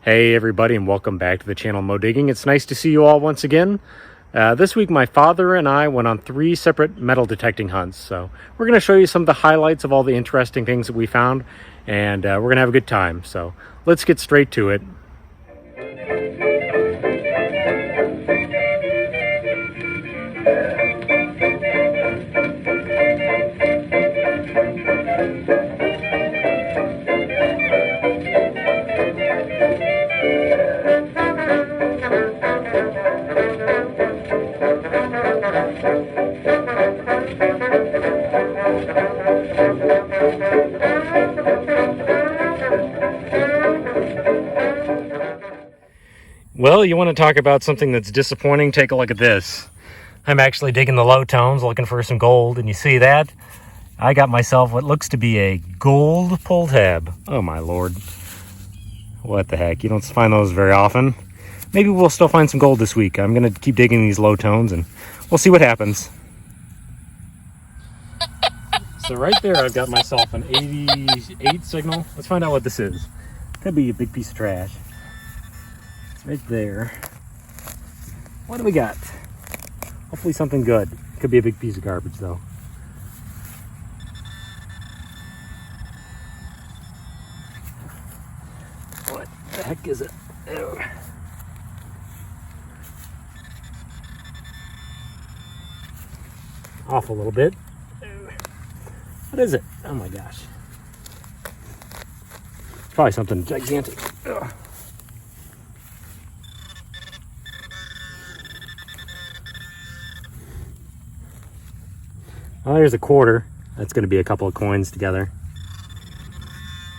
Hey everybody, and welcome back to the channel Mo Digging. It's nice to see you all once again. This week my father and I went on 3 separate metal detecting hunts. So we're going to show you some of the highlights of all the interesting things that we found, and we're going to have a good time. So let's get straight to it. Well, you want to talk about something that's disappointing? Take a look at this. I'm actually digging the low tones looking for some gold, and you see that? I got myself what looks to be a gold pull tab. Oh my lord. What the heck? You don't find those very often. Maybe we'll still find some gold this week. I'm going to keep digging these low tones and we'll see what happens. So right there I've got myself an 88 signal. Let's find out what this is. Could be a big piece of trash. Right there. What do we got? Hopefully something good. Could be a big piece of garbage though. What the heck is it? Ew. Off a little bit. Ew. What is it? Oh my gosh. It's probably something gigantic. Ugh. Well, there's a quarter. That's going to be a couple of coins together.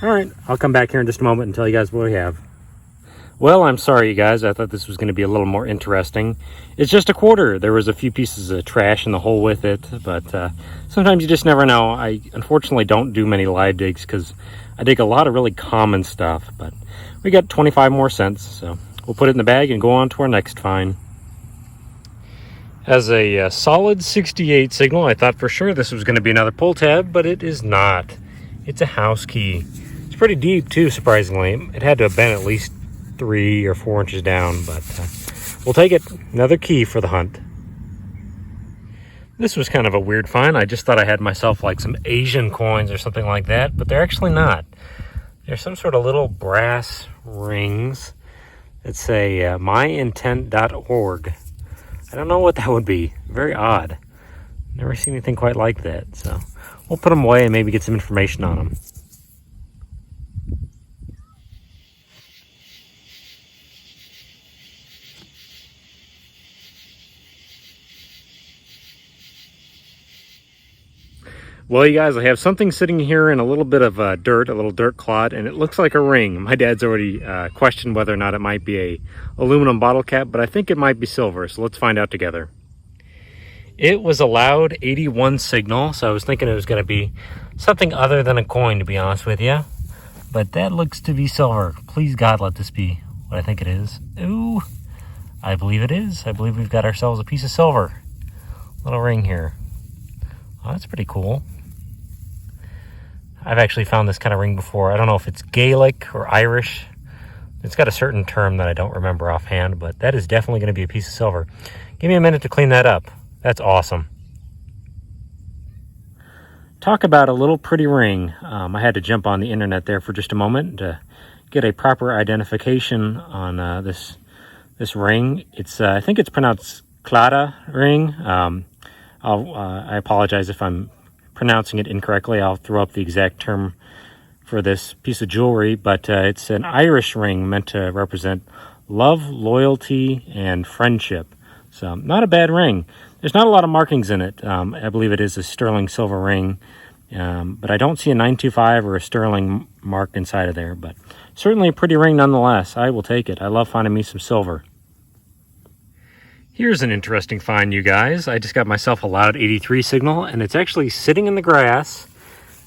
All right, I'll come back here in just a moment and tell you guys what we have. Well, I'm sorry, you guys. I thought this was going to be a little more interesting. It's just a quarter. There was a few pieces of trash in the hole with it, but sometimes you just never know. I unfortunately don't do many live digs because I dig a lot of really common stuff, but we got 25 more cents, so we'll put it in the bag and go on to our next find. As a solid 68 signal, I thought for sure this was going to be another pull tab, but it is not. It's a house key. It's pretty deep too, surprisingly. It had to have been at least 3 or 4 inches down, but we'll take it. Another key for the hunt. This was kind of a weird find. I just thought I had myself like some Asian coins or something like that, but they're actually not. They're some sort of little brass rings that say myintent.org. I don't know what that would be. Very odd. Never seen anything quite like that. So we'll put them away and maybe get some information on them. Well, you guys, I have something sitting here in a little bit of dirt, a little dirt clod, and it looks like a ring. My dad's already questioned whether or not it might be a aluminum bottle cap, but I think it might be silver, so let's find out together. It was a loud 81 signal, so I was thinking it was going to be something other than a coin, to be honest with you. But that looks to be silver. Please, God, let this be what I think it is. Ooh, I believe it is. I believe we've got ourselves a piece of silver. Little ring here. Oh, that's pretty cool. I've actually found this kind of ring before. I don't know if it's Gaelic or Irish. It's got a certain term that I don't remember offhand, but that is definitely going to be a piece of silver. Give me a minute to clean that up. That's awesome. Talk about a little pretty ring. I had to jump on the internet there for just a moment to get a proper identification on this ring. It's I think it's pronounced Claddagh ring. I apologize if I'm pronouncing it incorrectly. I'll throw up the exact term for this piece of jewelry, but it's an Irish ring meant to represent love, loyalty, and friendship. So not a bad ring. There's not a lot of markings in it. I believe it is a sterling silver ring, but I don't see a 925 or a sterling mark inside of there, but certainly a pretty ring nonetheless. I will take it. I love finding me some silver. Here's an interesting find, you guys. I just got myself a loud 83 signal, and it's actually sitting in the grass.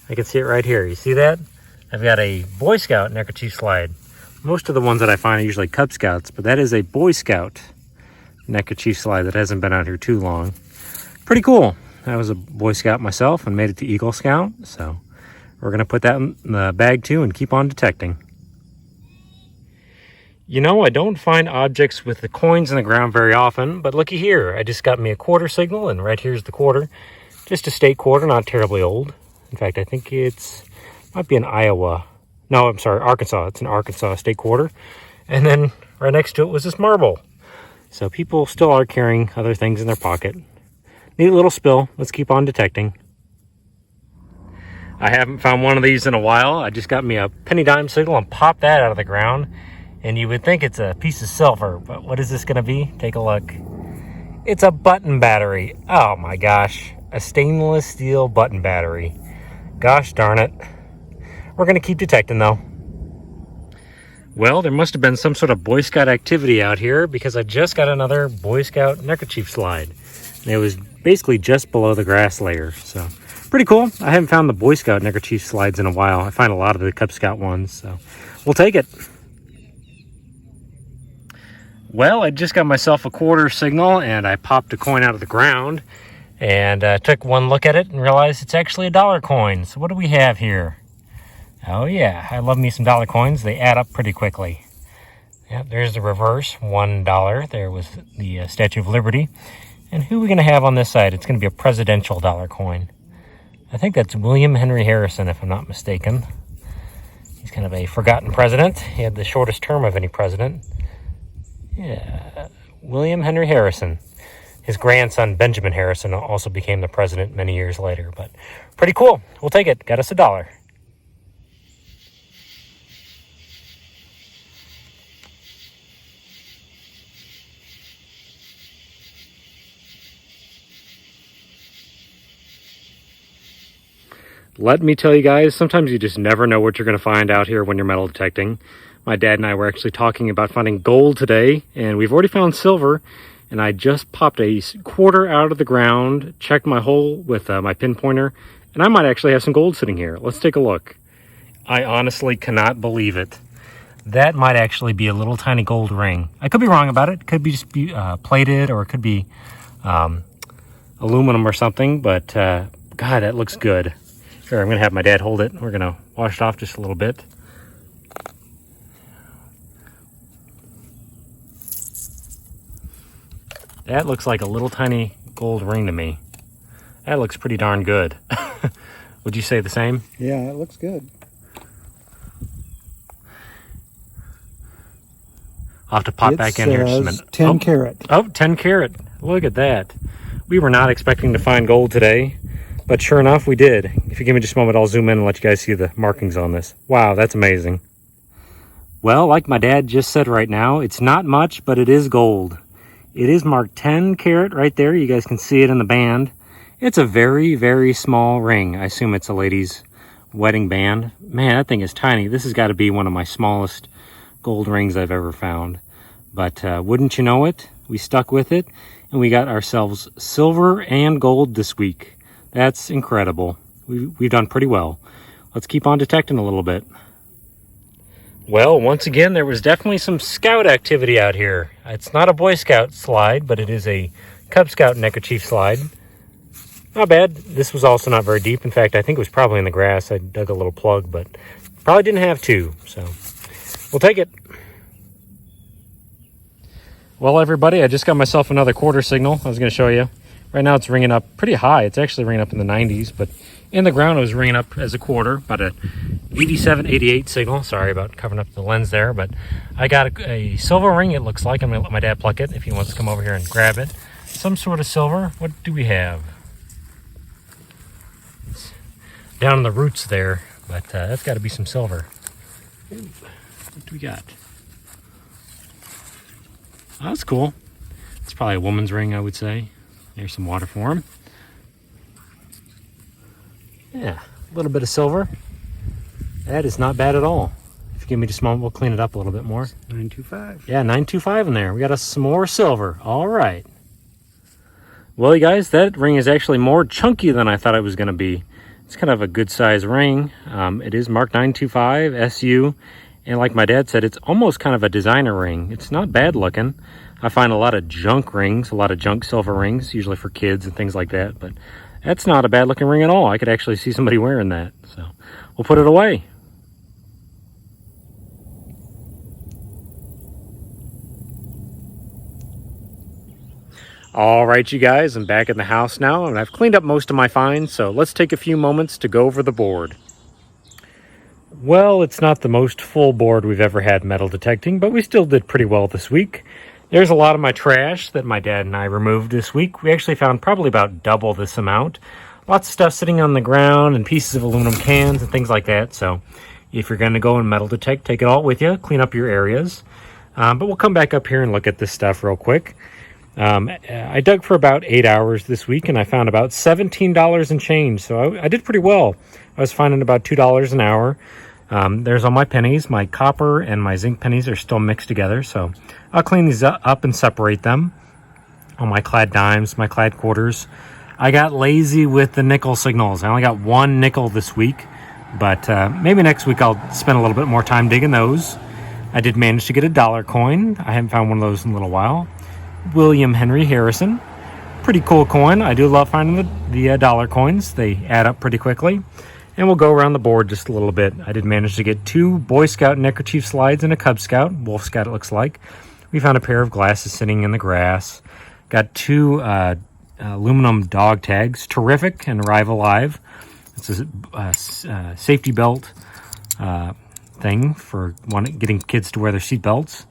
I can see it right here. You see that? I've got a Boy Scout neckerchief slide. Most of the ones that I find are usually Cub Scouts, but that is a Boy Scout neckerchief slide that hasn't been out here too long. Pretty cool. I was a Boy Scout myself and made it to Eagle Scout, so we're going to put that in the bag too and keep on detecting. You know, I don't find objects with the coins in the ground very often, but looky here. I just got me a quarter signal, and right here's the quarter. Just a state quarter, not terribly old. In fact, I think might be in Iowa. No, I'm sorry, Arkansas. It's an Arkansas state quarter. And then right next to it was this marble. So people still are carrying other things in their pocket. Neat little spill. Let's keep on detecting. I haven't found one of these in a while. I just got me a penny dime signal and popped that out of the ground. And you would think it's a piece of silver, but what is this going to be? Take a look. It's a button battery. Oh my gosh. A stainless steel button battery. Gosh darn it. We're going to keep detecting though. Well, there must have been some sort of Boy Scout activity out here because I just got another Boy Scout neckerchief slide. And it was basically just below the grass layer. So pretty cool. I haven't found the Boy Scout neckerchief slides in a while. I find a lot of the Cub Scout ones. So we'll take it. Well, I just got myself a quarter signal and I popped a coin out of the ground and took one look at it and realized it's actually a dollar coin. So what do we have here? Oh yeah, I love me some dollar coins. They add up pretty quickly. Yep, there's the reverse, $1. There was the Statue of Liberty. And who are we going to have on this side? It's going to be a presidential dollar coin. I think that's William Henry Harrison, if I'm not mistaken. He's kind of a forgotten president. He had the shortest term of any president. Yeah, William Henry Harrison. His grandson, Benjamin Harrison, also became the president many years later. But pretty cool. We'll take it. Got us a dollar. Let me tell you guys, sometimes you just never know what you're going to find out here when you're metal detecting. My dad and I were actually talking about finding gold today, and we've already found silver, and I just popped a quarter out of the ground, checked my hole with my pinpointer, and I might actually have some gold sitting here. Let's take a look. I honestly cannot believe it. That might actually be a little tiny gold ring. I could be wrong about it. It could be just plated, or it could be aluminum or something, but God, that looks good. Sure, I'm going to have my dad hold it. We're going to wash it off just a little bit. That looks like a little tiny gold ring to me. That looks pretty darn good. Would you say the same? Yeah, it looks good. I'll have to pop back in here just a minute. 10 carat. Oh, 10 carat. Look at that. We were not expecting to find gold today, but sure enough, we did. If you give me just a moment, I'll zoom in and let you guys see the markings on this. Wow, that's amazing. Well, like my dad just said right now, it's not much, but it is gold. It is marked 10 carat right there. You guys can see it in the band. It's a very, very small ring. I assume it's a lady's wedding band. Man, that thing is tiny. This has got to be one of my smallest gold rings I've ever found. But wouldn't you know it, we stuck with it, and we got ourselves silver and gold this week. That's incredible. We've done pretty well. Let's keep on detecting a little bit. Well, once again, there was definitely some scout activity out here. It's not a Boy Scout slide, but it is a Cub Scout neckerchief slide. Not bad. This was also not very deep. In fact, I think it was probably in the grass. I dug a little plug, but probably didn't have to, so we'll take it. Well, everybody, I just got myself another quarter signal I was going to show you. Right now it's ringing up pretty high. It's actually ringing up in the 90s, but in the ground it was ringing up as a quarter, about a 87, 88 signal. Sorry about covering up the lens there, but I got a silver ring, it looks like. I'm going to let my dad pluck it if he wants to come over here and grab it. Some sort of silver. What do we have? It's down in the roots there, but that's got to be some silver. Ooh, what do we got? Oh, that's cool. It's probably a woman's ring, I would say. There's some water for him. Yeah, a little bit of silver. That is not bad at all. If you give me just a moment, we'll clean it up a little bit more. 925. Yeah, 925 in there. We got us some more silver. All right. Well, you guys, that ring is actually more chunky than I thought it was going to be. It's kind of a good size ring. It is marked 925 SU. And like my dad said, it's almost kind of a designer ring. It's not bad looking. I find a lot of junk rings, a lot of junk silver rings, usually for kids and things like that. But that's not a bad looking ring at all. I could actually see somebody wearing that. So we'll put it away. All right, you guys, I'm back in the house now, and I've cleaned up most of my finds, so let's take a few moments to go over the board. Well, it's not the most full board we've ever had metal detecting, but we still did pretty well this week. There's a lot of my trash that my dad and I removed this week. We actually found probably about double this amount. Lots of stuff sitting on the ground and pieces of aluminum cans and things like that, so if you're going to go and metal detect, take it all with you, clean up your areas. But we'll come back up here and look at this stuff real quick. I dug for about 8 hours this week, and I found about $17 and change, so I did pretty well. I was finding about $2 an hour. There's all my pennies. My copper and my zinc pennies are still mixed together, so I'll clean these up and separate them. All my clad dimes, my clad quarters. I got lazy with the nickel signals. I only got one nickel this week, but maybe next week I'll spend a little bit more time digging those. I did manage to get a dollar coin. I haven't found one of those in a little while. William Henry Harrison. Pretty cool coin. I do love finding the dollar coins. They add up pretty quickly. And we'll go around the board just a little bit. I did manage to get 2 Boy Scout neckerchief slides and a Cub Scout. Wolf Scout, it looks like. We found a pair of glasses sitting in the grass. Got 2 aluminum dog tags. Terrific and Arrive Alive. It's a safety belt thing for getting kids to wear their seat belts.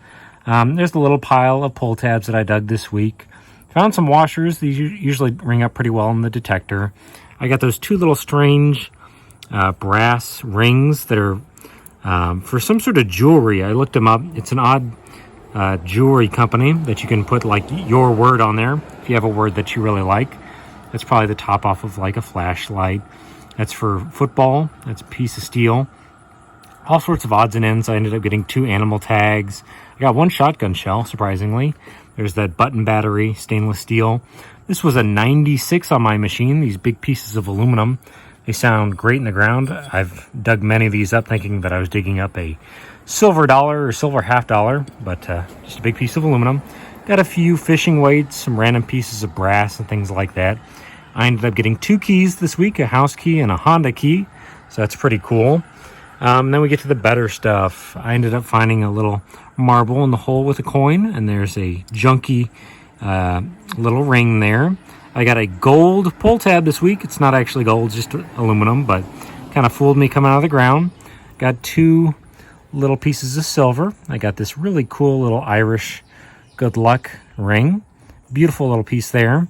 There's the little pile of pull tabs that I dug this week. Found some washers. These usually ring up pretty well in the detector. I got those 2 little strange brass rings that are for some sort of jewelry. I looked them up. It's an odd jewelry company that you can put like your word on there if you have a word that you really like. That's probably the top off of like a flashlight. That's for football. That's a piece of steel. All sorts of odds and ends. I ended up getting 2 animal tags. I got 1 shotgun shell, surprisingly. There's that button battery, stainless steel. This was a 96 on my machine, these big pieces of aluminum. They sound great in the ground. I've dug many of these up thinking that I was digging up a silver dollar or silver half dollar, but just a big piece of aluminum. Got a few fishing weights, some random pieces of brass and things like that. I ended up getting 2 keys this week, a house key and a Honda key, so that's pretty cool. Then we get to the better stuff. I ended up finding a little marble in the hole with a coin, and there's a junky little ring there. I got a gold pull tab this week. It's not actually gold, just aluminum, but kind of fooled me coming out of the ground. Got 2 little pieces of silver. I got this really cool little Irish good luck ring. Beautiful little piece there.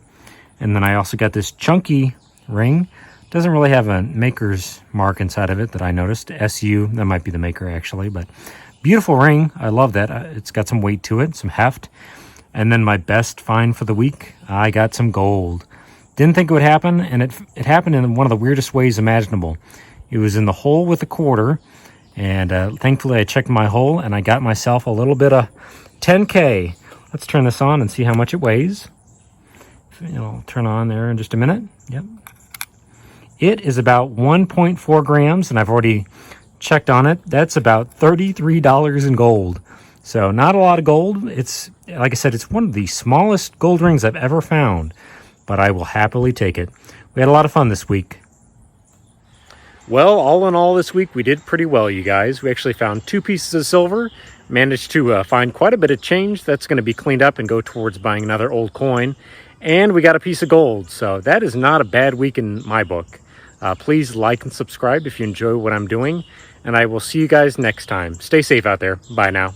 And then I also got this chunky ring. Doesn't really have a maker's mark inside of it that I noticed. SU, that might be the maker actually, but beautiful ring. I love that. It's got some weight to it, some heft. And then my best find for the week, I got some gold. Didn't think it would happen, and it happened in one of the weirdest ways imaginable. It was in the hole with a quarter, and thankfully I checked my hole, and I got myself a little bit of 10K. Let's turn this on and see how much it weighs. It'll turn on there in just a minute. Yep. It is about 1.4 grams, and I've already checked on it. That's about $33 in gold. So not a lot of gold. It's, like I said, it's one of the smallest gold rings I've ever found, but I will happily take it. We had a lot of fun this week. Well, all in all this week, we did pretty well, you guys. We actually found 2 pieces of silver, managed to find quite a bit of change that's going to be cleaned up and go towards buying another old coin, and we got a piece of gold. So that is not a bad week in my book. Please like and subscribe if you enjoy what I'm doing, and I will see you guys next time. Stay safe out there. Bye now.